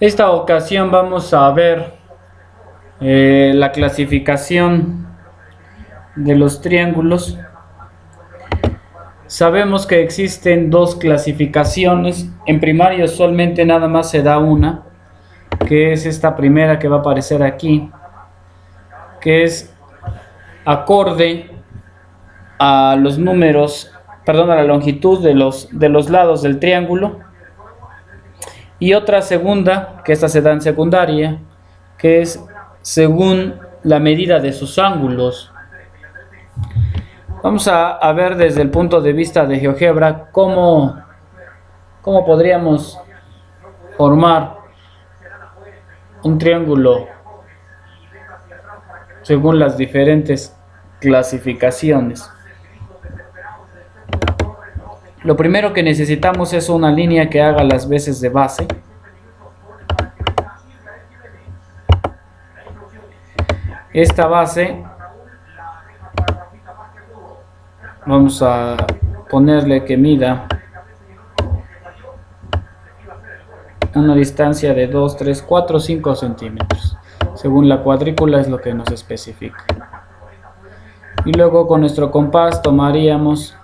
Esta ocasión vamos a ver la clasificación de los triángulos. Sabemos que existen dos clasificaciones. En primaria usualmente nada más se da una, que es esta primera que va a aparecer aquí, que es acorde a los números, perdón, a la longitud de los lados del triángulo. Y otra segunda, que esta se da en secundaria, que es según la medida de sus ángulos. Vamos a ver desde el punto de vista de GeoGebra cómo podríamos formar un triángulo según las diferentes clasificaciones. Lo primero que necesitamos es una línea que haga las veces de base. Esta base vamos a ponerle que mida una distancia de 2, 3, 4, 5 centímetros. Según la cuadrícula es lo que nos especifica. Y luego con nuestro compás tomaríamos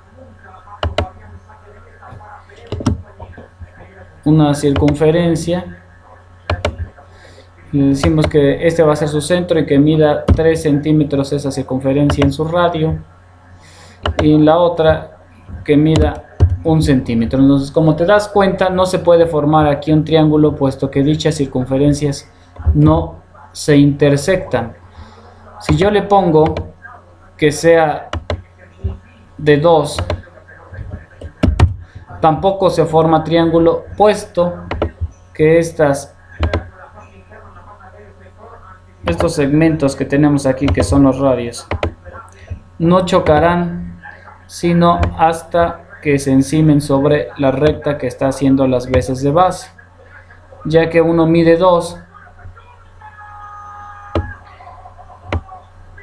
una circunferencia. Le decimos que este va a ser su centro y que mida 3 centímetros esa circunferencia en su radio. Y la otra que mida 1 centímetro. Entonces, como te das cuenta, no se puede formar aquí un triángulo puesto que dichas circunferencias no se intersectan. Si yo le pongo que sea de 2, tampoco se forma triángulo puesto que estos segmentos que tenemos aquí, que son los radios, no chocarán sino hasta que se encimen sobre la recta que está haciendo las veces de base, ya que uno mide 2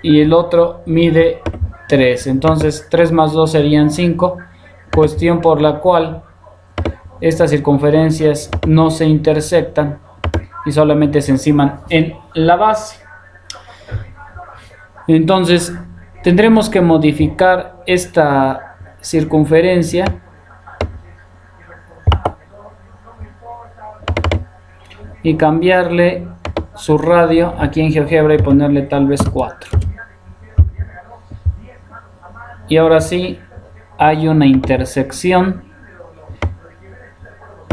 y el otro mide 3. Entonces 3 más 2 serían 5, cuestión por la cual estas circunferencias no se intersectan y solamente se enciman en la base. Entonces tendremos que modificar esta circunferencia y cambiarle su radio aquí en GeoGebra y ponerle tal vez 4. Y ahora sí hay una intersección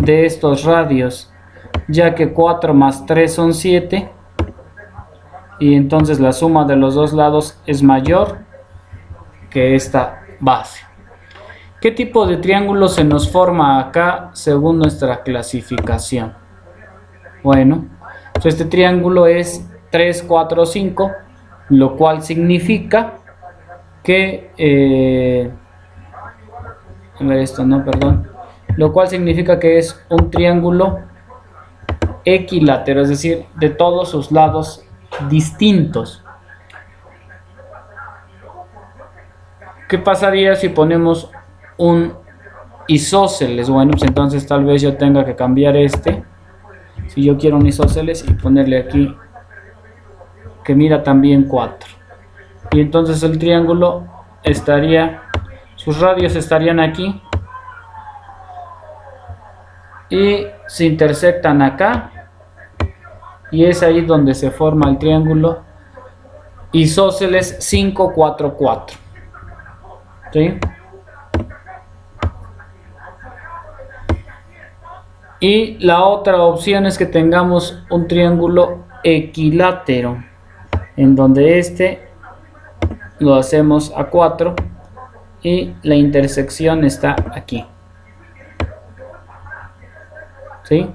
de estos radios, ya que 4 más 3 son 7 y entonces la suma de los dos lados es mayor que esta base. ¿Qué tipo de triángulo se nos forma acá según nuestra clasificación? Bueno, pues este triángulo es 3, 4, 5, lo cual significa que lo cual significa que es un triángulo equilátero, es decir, de todos sus lados distintos. ¿Qué pasaría si ponemos un isósceles? Bueno, pues entonces tal vez yo tenga que cambiar este. Si yo quiero un isósceles y ponerle aquí que mida también 4. Y entonces el triángulo estaría, sus radios estarían aquí y se intersectan acá. Y es ahí donde se forma el triángulo isósceles 5, 4, 4. ¿Sí? Y la otra opción es que tengamos un triángulo equilátero, en donde este lo hacemos a 4 y la intersección está aquí. ¿Sí?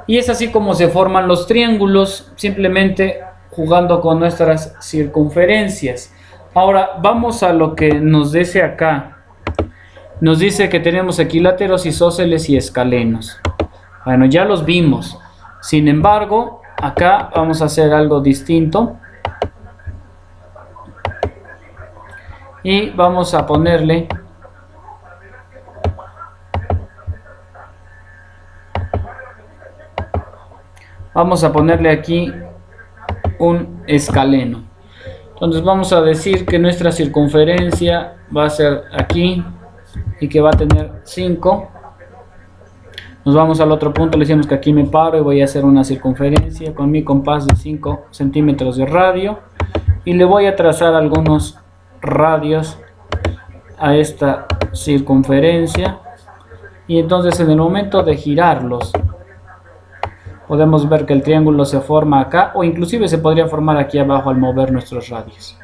Y es así como se forman los triángulos, simplemente jugando con nuestras circunferencias. Ahora vamos a lo que nos dice acá. Nos dice que tenemos equiláteros, isósceles y escalenos. Bueno, ya los vimos. Sin embargo, acá vamos a hacer algo distinto. Y vamos a ponerle vamos a ponerle aquí un escaleno. Entonces vamos a decir que nuestra circunferencia va a ser aquí y que va a tener 5. Nos vamos al otro punto, le decimos que aquí me paro y voy a hacer una circunferencia con mi compás de 5 centímetros de radio y le voy a trazar algunos radios a esta circunferencia, y entonces en el momento de girarlos podemos ver que el triángulo se forma acá, o inclusive se podría formar aquí abajo al mover nuestros radios.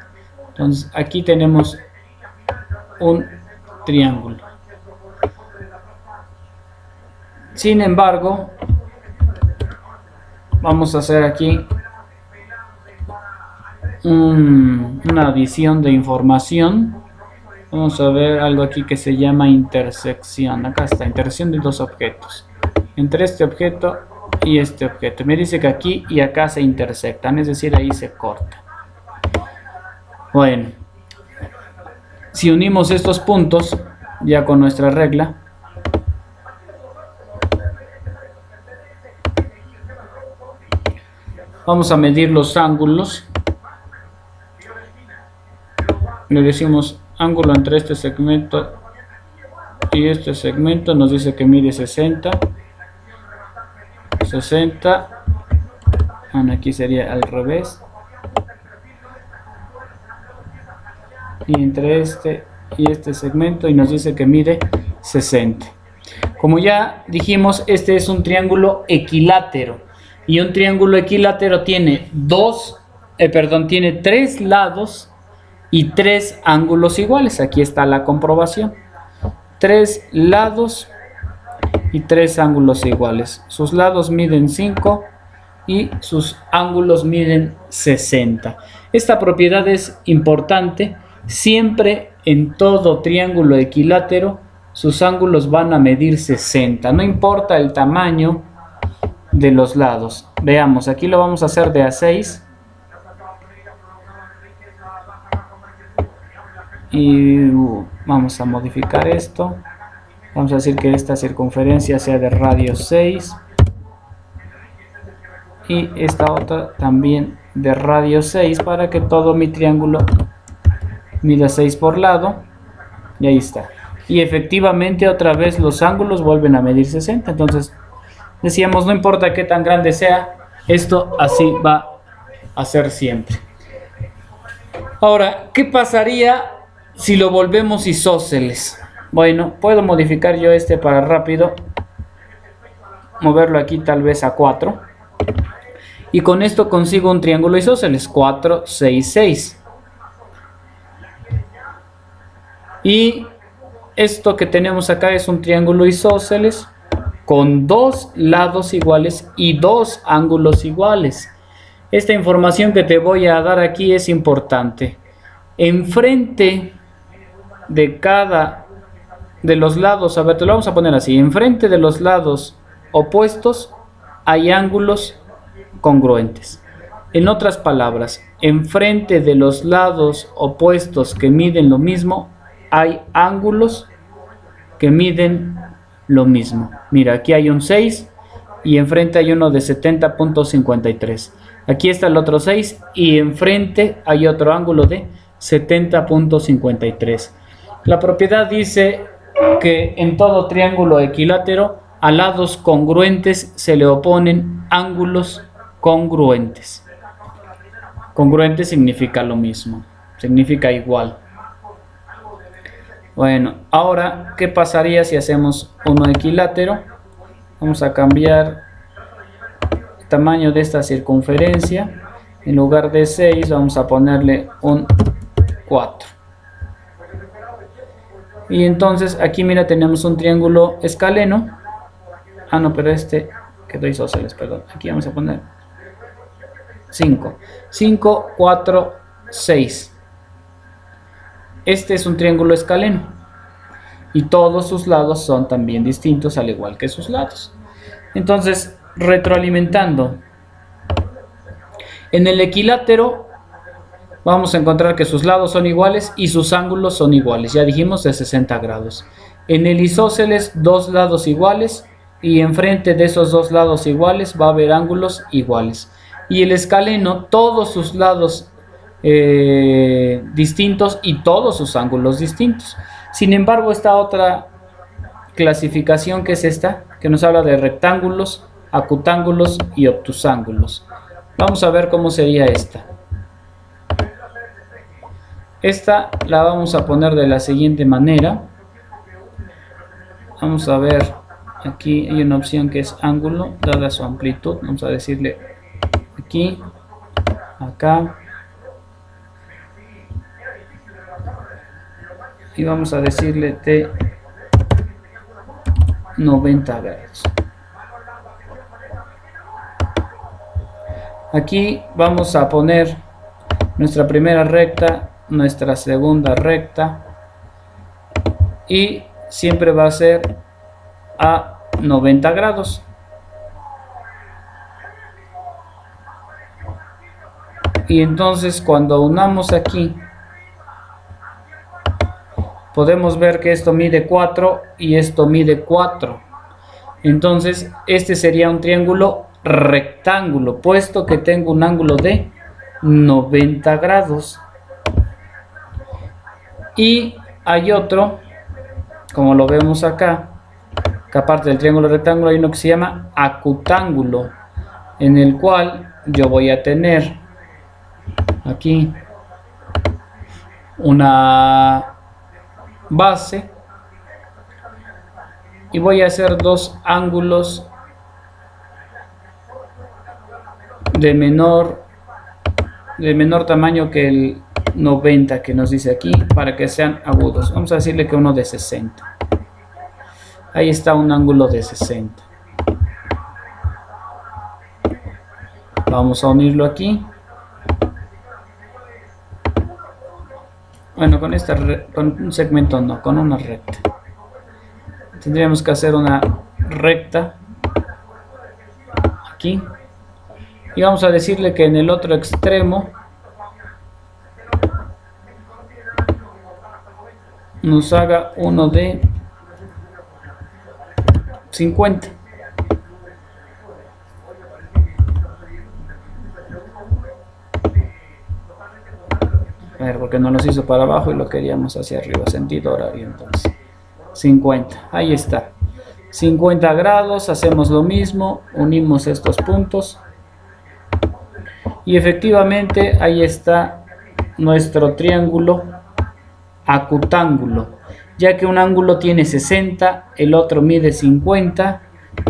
Entonces aquí tenemos un triángulo. Sin embargo, vamos a hacer aquí una adición de información. Vamos a ver algo aquí que se llama intersección. Acá está, intersección de dos objetos. Entre este objeto y este objeto. Me dice que aquí y acá se intersectan, es decir, ahí se corta. Bueno, si unimos estos puntos ya con nuestra regla, vamos a medir los ángulos. Le decimos ángulo entre este segmento y este segmento. Nos dice que mide 60. Bueno, aquí sería al revés. Y entre este y este segmento, y nos dice que mide 60. Como ya dijimos, este es un triángulo equilátero. Y un triángulo equilátero tiene tiene 3 lados y 3 ángulos iguales. Aquí está la comprobación. 3 lados y 3 ángulos iguales. Sus lados miden 5 y sus ángulos miden 60. Esta propiedad es importante. Siempre en todo triángulo equilátero sus ángulos van a medir 60. No importa el tamaño de los lados. Veamos, aquí lo vamos a hacer de A6. Y vamos a modificar esto. Vamos a decir que esta circunferencia sea de radio 6. Y esta otra también de radio 6, para que todo mi triángulo mida 6 por lado. Y ahí está. Y efectivamente otra vez los ángulos vuelven a medir 60. Entonces decíamos, no importa qué tan grande sea, esto así va a ser siempre. Ahora, ¿qué pasaría si lo volvemos isósceles? Bueno, puedo modificar yo este para rápido, moverlo aquí tal vez a 4, y con esto consigo un triángulo isósceles, 4, 6, 6. Y esto que tenemos acá es un triángulo isósceles con 2 lados iguales y 2 ángulos iguales. Esta información que te voy a dar aquí es importante. Enfrente de cada de los lados, a ver, te lo vamos a poner así. Enfrente de los lados opuestos hay ángulos congruentes. En otras palabras, enfrente de los lados opuestos que miden lo mismo, hay ángulos que miden lo mismo. Mira, aquí hay un 6 y enfrente hay uno de 70.53. Aquí está el otro 6 y enfrente hay otro ángulo de 70.53. La propiedad dice que en todo triángulo equilátero a lados congruentes se le oponen ángulos congruentes. Congruente significa lo mismo, significa igual. Bueno, ahora, ¿qué pasaría si hacemos uno equilátero? Vamos a cambiar el tamaño de esta circunferencia. En lugar de 6 vamos a ponerle un 4. Y entonces aquí mira, tenemos un triángulo escaleno. Ah, no, pero este quedó isósceles, perdón. Aquí vamos a poner 5. 5, 4, 6. Este es un triángulo escaleno y todos sus lados son también distintos, al igual que sus lados. Entonces, retroalimentando, en el equilátero vamos a encontrar que sus lados son iguales y sus ángulos son iguales. Ya dijimos de 60 grados. En el isósceles, 2 lados iguales y enfrente de esos dos lados iguales va a haber ángulos iguales. Y el escaleno, todos sus lados distintos y todos sus ángulos distintos. Sin embargo, esta otra clasificación, que es esta, que nos habla de rectángulos, acutángulos y obtusángulos. Vamos a ver cómo sería esta. Esta la vamos a poner de la siguiente manera. Vamos a ver, aquí hay una opción que es ángulo, dada su amplitud. Vamos a decirle aquí, acá, y vamos a decirle de 90 grados. Aquí vamos a poner nuestra primera recta, nuestra segunda recta, y siempre va a ser a 90 grados. Y entonces cuando unamos aquí, podemos ver que esto mide 4 y esto mide 4. Entonces este sería un triángulo rectángulo, puesto que tengo un ángulo de 90 grados. Y hay otro, como lo vemos acá, que aparte del triángulo rectángulo hay uno que se llama acutángulo, en el cual yo voy a tener aquí una base y voy a hacer dos ángulos de menor tamaño que el 90 que nos dice aquí, para que sean agudos. Vamos a decirle que uno de 60. Ahí está un ángulo de 60. Vamos a unirlo aquí. Bueno, con un segmento no, con una recta. Tendríamos que hacer una recta aquí. Y vamos a decirle que en el otro extremo nos haga uno de 50. A ver, porque no los hizo para abajo y lo queríamos hacia arriba, sentido horario. Entonces 50, ahí está, 50 grados. Hacemos lo mismo, unimos estos puntos y efectivamente ahí está nuestro triángulo acutángulo, ya que un ángulo tiene 60, el otro mide 50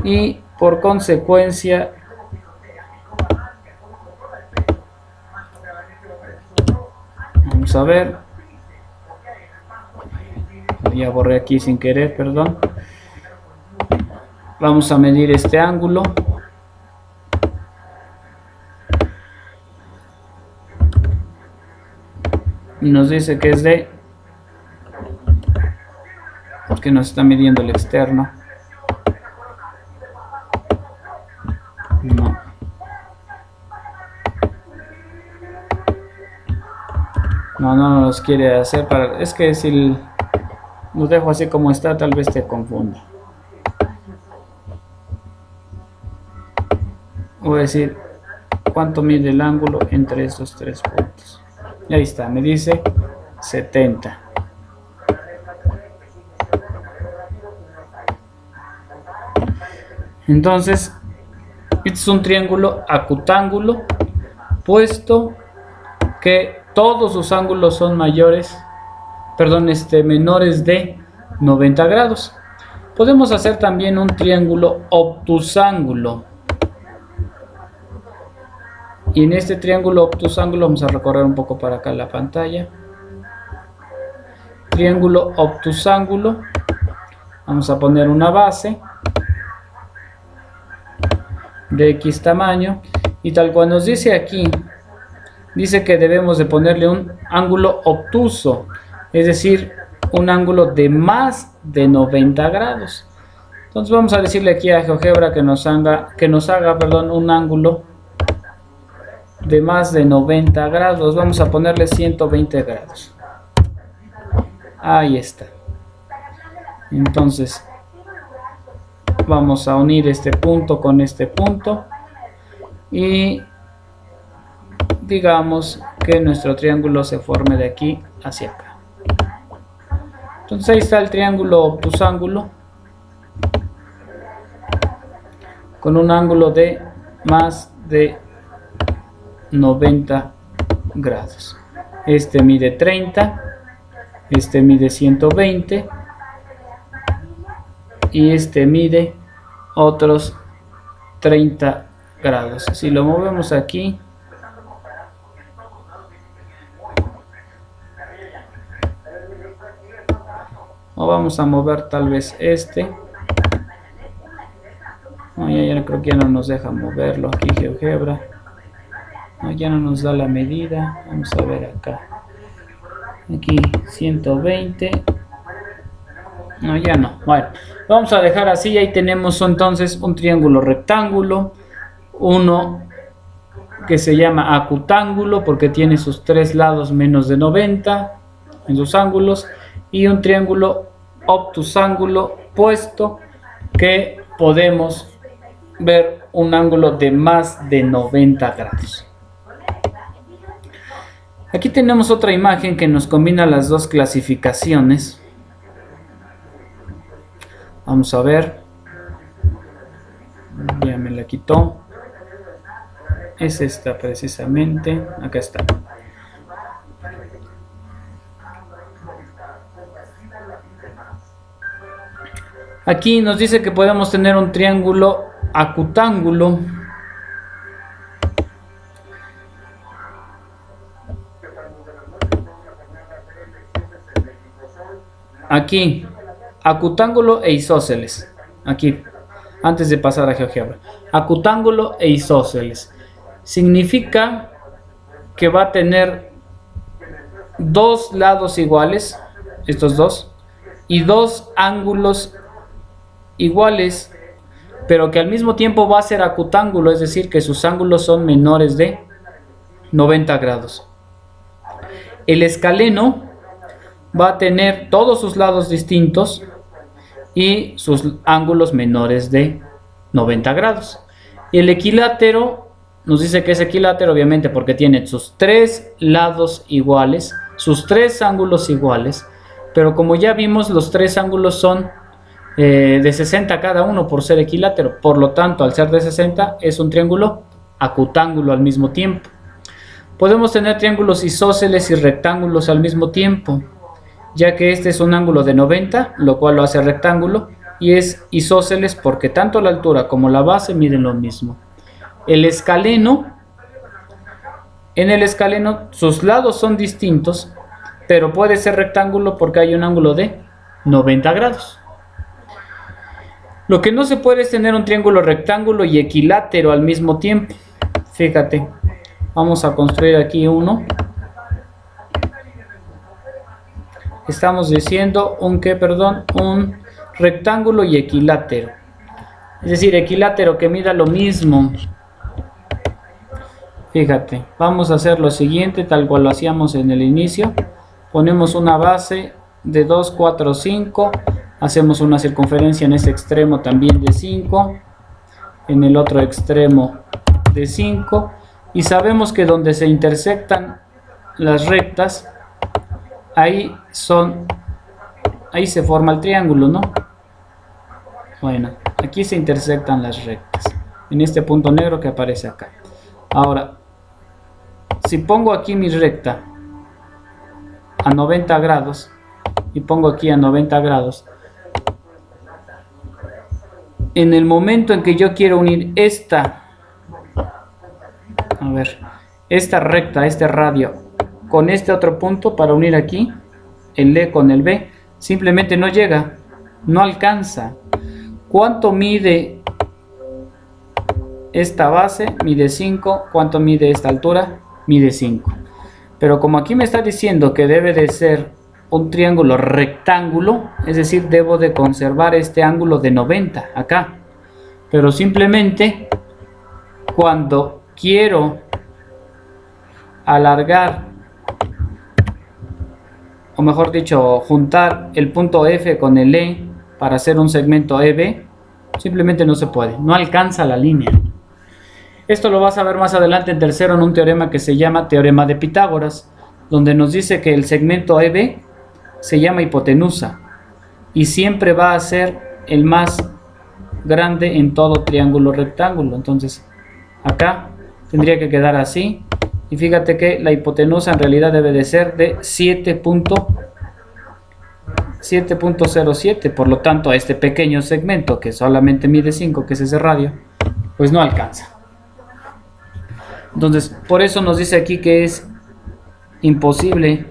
y por consecuencia vamos a ver, ya borré aquí sin querer, perdón. Vamos a medir este ángulo. Y nos dice que es de, que nos está midiendo el externo. No nos quiere hacer para, es que si lo dejo así como está, tal vez te confunda. Voy a decir cuánto mide el ángulo entre estos tres puntos. Y ahí está, me dice 70. Entonces, este es un triángulo acutángulo, puesto que todos sus ángulos son menores de 90 grados. Podemos hacer también un triángulo obtusángulo. Y en este triángulo obtusángulo vamos a recorrer un poco para acá la pantalla. Triángulo obtusángulo. Vamos a poner una base de X tamaño. Y tal cual nos dice aquí, dice que debemos de ponerle un ángulo obtuso. Es decir, un ángulo de más de 90 grados. Entonces vamos a decirle aquí a GeoGebra que nos haga un ángulo de más de 90 grados. Vamos a ponerle 120 grados. Ahí está. Entonces Vamos a unir este punto con este punto y digamos que nuestro triángulo se forme de aquí hacia acá. Entonces ahí está el triángulo obtusángulo con un ángulo de más de 90 grados. Este mide 30, este mide 120 y este mide otros 30 grados. Si lo movemos aquí, o vamos a mover tal vez este. No, ya creo que ya no nos deja moverlo aquí GeoGebra. No, ya no nos da la medida. Vamos a ver acá. Aquí 120. No, ya no. Bueno, vamos a dejar así. Ahí tenemos entonces un triángulo rectángulo. Uno que se llama acutángulo porque tiene sus tres lados menos de 90 en sus ángulos. Y un triángulo obtusángulo puesto que podemos ver un ángulo de más de 90 grados. Aquí tenemos otra imagen que nos combina las dos clasificaciones. Vamos a ver. Ya me la quitó. Es esta precisamente. Acá está. Aquí nos dice que podemos tener un triángulo acutángulo. Aquí, acutángulo e isósceles. Aquí, antes de pasar a GeoGebra. Acutángulo e isósceles. Significa que va a tener dos lados iguales, estos dos, y dos ángulos iguales, pero que al mismo tiempo va a ser acutángulo, es decir, que sus ángulos son menores de 90 grados. El escaleno va a tener todos sus lados distintos y sus ángulos menores de 90 grados. Y el equilátero nos dice que es equilátero obviamente porque tiene sus tres lados iguales, sus tres ángulos iguales, pero como ya vimos los tres ángulos son de 60 cada uno por ser equilátero, por lo tanto al ser de 60 es un triángulo acutángulo al mismo tiempo. Podemos tener triángulos isósceles y rectángulos al mismo tiempo, ya que este es un ángulo de 90, lo cual lo hace rectángulo, y es isósceles porque tanto la altura como la base miden lo mismo. El escaleno, en el escaleno sus lados son distintos, pero puede ser rectángulo porque hay un ángulo de 90 grados. Lo que no se puede es tener un triángulo rectángulo y equilátero al mismo tiempo. Fíjate, vamos a construir aquí uno. Estamos diciendo un rectángulo y equilátero. Es decir, equilátero que mida lo mismo. Fíjate, vamos a hacer lo siguiente, tal cual lo hacíamos en el inicio. Ponemos una base de 2, 4, 5. Hacemos una circunferencia en este extremo también de 5. En el otro extremo de 5. Y sabemos que donde se intersectan las rectas, ahí se forma el triángulo, ¿no? Bueno, aquí se intersectan las rectas. En este punto negro que aparece acá. Ahora, si pongo aquí mi recta a 90 grados y pongo aquí a 90 grados, en el momento en que yo quiero unir esta recta, este radio, con este otro punto para unir aquí, el E con el B, simplemente no llega, no alcanza. ¿Cuánto mide esta base? Mide 5. ¿Cuánto mide esta altura? Mide 5. Pero como aquí me está diciendo que debe de ser un triángulo rectángulo, es decir, debo de conservar este ángulo de 90 acá. Pero simplemente cuando quiero alargar, o mejor dicho, juntar el punto F con el E para hacer un segmento EB, Simplemente no se puede, no alcanza la línea. Esto lo vas a ver más adelante en tercero en un teorema que se llama teorema de Pitágoras, donde nos dice que el segmento EB se llama hipotenusa y siempre va a ser el más grande en todo triángulo rectángulo. Entonces acá tendría que quedar así, y fíjate que la hipotenusa en realidad debe de ser de 7.07, por lo tanto a este pequeño segmento que solamente mide 5, que es ese radio, pues no alcanza. Entonces por eso nos dice aquí que es imposible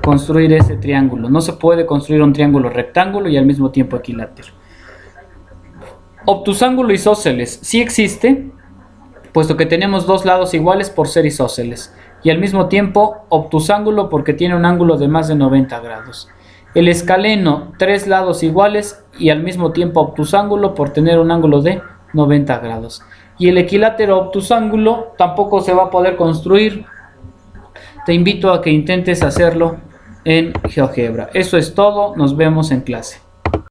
construir ese triángulo. No se puede construir un triángulo rectángulo y al mismo tiempo equilátero. Obtusángulo isósceles sí existe, puesto que tenemos dos lados iguales por ser isósceles, y al mismo tiempo obtusángulo porque tiene un ángulo de más de 90 grados. El escaleno, tres lados iguales y al mismo tiempo obtusángulo por tener un ángulo de 90 grados. Y el equilátero obtusángulo tampoco se va a poder construir. Te invito a que intentes hacerlo en GeoGebra. Eso es todo, nos vemos en clase.